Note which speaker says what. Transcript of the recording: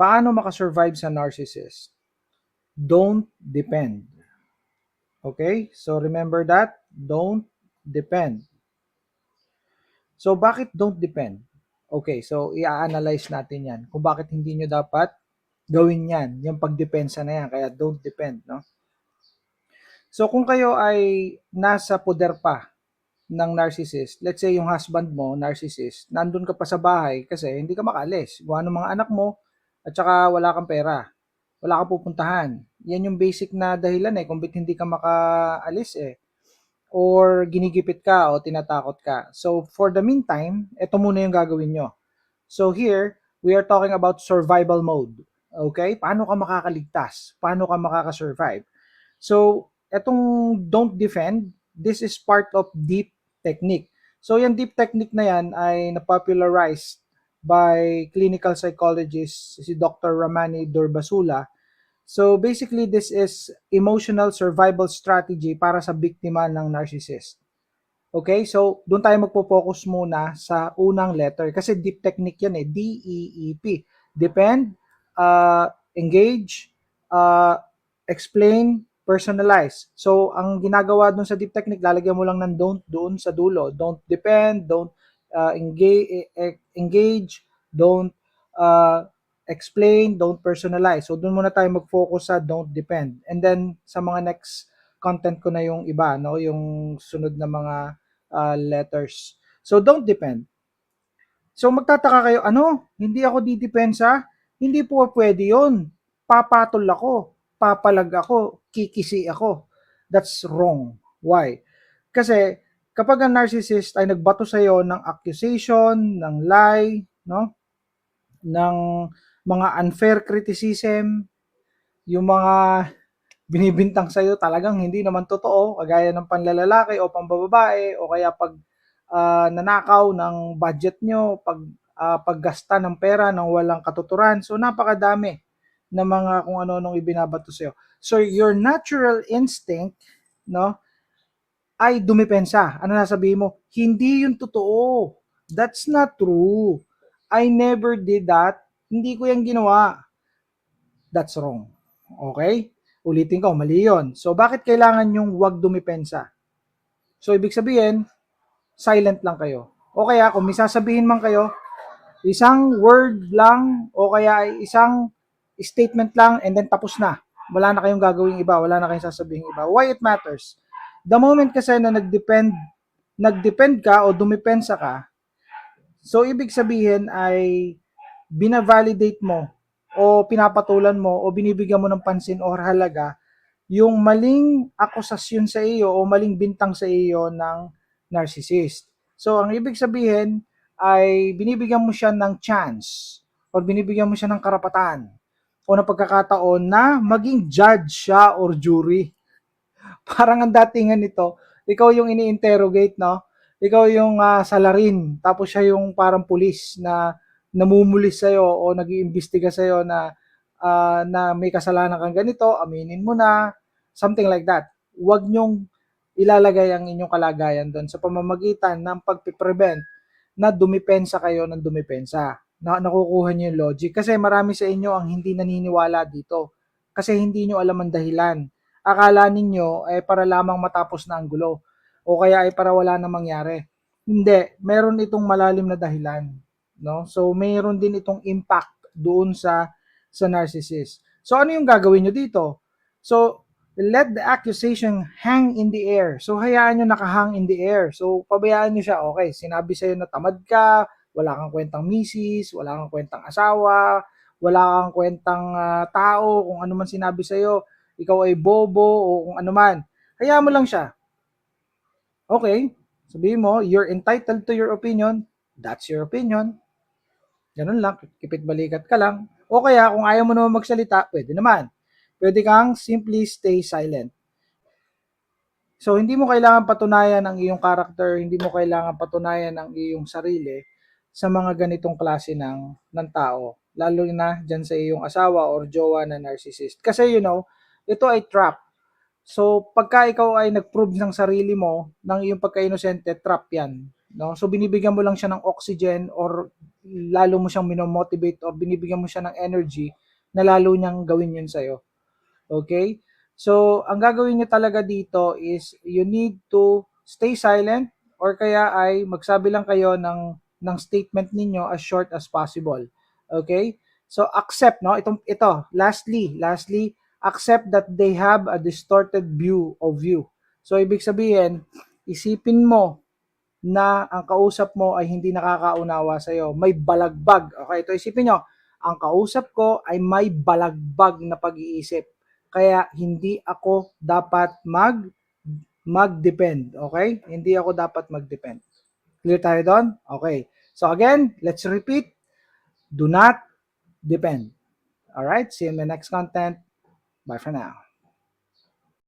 Speaker 1: Paano makasurvive sa narcissist? Don't depend. Okay? So remember that. Don't depend. So bakit don't depend? Okay, so i-analyze natin yan. Kung bakit hindi nyo dapat gawin yan. Yung pagdepensa na yan. Kaya don't depend. No? So kung kayo ay nasa poder pa ng narcissist, let's say yung husband mo, narcissist, nandun ka pa sa bahay kasi hindi ka makalis. Gawa ng mga anak mo at saka wala kang pera. Wala kang pupuntahan. Yan yung basic na dahilan kung ba't hindi ka makaalis or ginigipit ka o tinatakot ka. So for the meantime, ito muna yung gagawin nyo. So here, we are talking about survival mode. Okay? Paano ka makakaligtas? Paano ka makakasurvive? So, etong don't defend, this is part of deep technique. So, yung deep technique na yan ay na-popularized by clinical psychologist si Dr. Ramani Durbasula. So, basically, this is emotional survival strategy para sa biktima ng narcissist. Okay, so doon tayo magpo-focus muna sa unang letter kasi deep technique yan D-E-E-P. Depend, engage, uh, explain, personalize. So, ang ginagawa doon sa deep technique, lalagyan mo lang ng don't doon sa dulo. Don't depend, don't engage, don't uh, explain, don't personalize. So, doon muna tayo mag-focus sa don't depend. And then, sa mga next content ko na yung iba, no? Yung sunod na mga letters. So, don't depend. So, magtataka kayo, ano? Hindi ako didepensa? Hindi po pwede yun. Papatol ako, papalag ako, kikisi ako. That's wrong. Why? Kasi, kapag ang narcissist ay nagbato sa iyo ng accusation, ng lie, no? Ng mga unfair criticism, yung mga binibintang sa'yo talagang hindi naman totoo, kagaya ng panlalalaki o pambababae o kaya pag nanakaw ng budget nyo, paggasta ng pera ng walang katuturan. So napakadami ng mga kung ano-anong ibinabato sa'yo. So your natural instinct, no, ay dumipensa. Ano sasabihin mo? Hindi yun totoo. That's not true. I never did that. Hindi ko yan ginawa. That's wrong. Okay? Ulitin ko, mali yun. So, bakit kailangan yung wag dumipensa? So, ibig sabihin, silent lang kayo. O kaya, kung may sasabihin man kayo, isang word lang o kaya ay isang statement lang and then tapos na. Wala na kayong gagawing iba, wala na kayong sasabihin iba. Why it matters? The moment kasi na nagdepend ka o dumipensa ka, so ibig sabihin ay binavalidate mo o pinapatulan mo o binibigyan mo ng pansin o halaga yung maling akusasyon sa iyo o maling bintang sa iyo ng narcissist. So, ang ibig sabihin ay binibigyan mo siya ng chance or binibigyan mo siya ng karapatan o ng pagkakataon na maging judge siya or jury. Parang ang datingan nito, ikaw yung ini-interrogate, no? Ikaw yung salarin, tapos siya yung parang pulis na namumulis sa'yo o nag-iimbestiga sa'yo na may kasalanan kang ganito, aminin mo na, something like that. Huwag nyong ilalagay ang inyong kalagayan doon sa pamamagitan ng pagpiprevent na dumipensa kayo ng dumipensa. Nakukuha nyo yung logic. Kasi marami sa inyo ang hindi naniniwala dito. Kasi hindi nyo alam ang dahilan. Akala ninyo ay para lamang matapos na ang gulo. O kaya ay para wala na mangyari. Hindi. Meron itong malalim na dahilan. No? So, mayroon din itong impact doon sa narcissist. So, ano yung gagawin nyo dito? So, let the accusation hang in the air. So, hayaan nyo nakahang in the air. So, pabayaan nyo siya. Okay, sinabi sa'yo na tamad ka, wala kang kwentang misis, wala kang kwentang asawa, wala kang kwentang tao, kung ano man sinabi sa'yo, ikaw ay bobo o kung ano man. Hayaan mo lang siya. Okay, sabihin mo, you're entitled to your opinion. That's your opinion. Ganun lang, kipit balikat ka lang. O kaya, kung ayaw mo naman magsalita, pwede naman. Pwede kang simply stay silent. So, hindi mo kailangan patunayan ang iyong character, hindi mo kailangan patunayan ang iyong sarili sa mga ganitong klase ng tao. Lalo na dyan sa iyong asawa or jowa na narcissist. Kasi, ito ay trap. So, pagka ikaw ay nag-prove ng sarili mo, ng iyong pagka-inosente, trap yan. no? So binibigyan mo lang siya ng oxygen or lalo mo siyang minomotivate or binibigyan mo siya ng energy na lalo niyang gawin yun sa'yo. Okay? So, ang gagawin niyo talaga dito is you need to stay silent or kaya ay magsabi lang kayo ng statement ninyo as short as possible. Okay? So, accept, no? Lastly, accept that they have a distorted view of you. So, ibig sabihin, isipin mo na ang kausap mo ay hindi nakakaunawa sa iyo. May balagbag. Okay, ito isipin nyo, ang kausap ko ay may balagbag na pag-iisip. Kaya hindi ako dapat mag-depend. Okay? Hindi ako dapat mag-depend. Clear tayo doon? Okay. So again, let's repeat. Do not depend. All right? See you in the next content. Bye for now.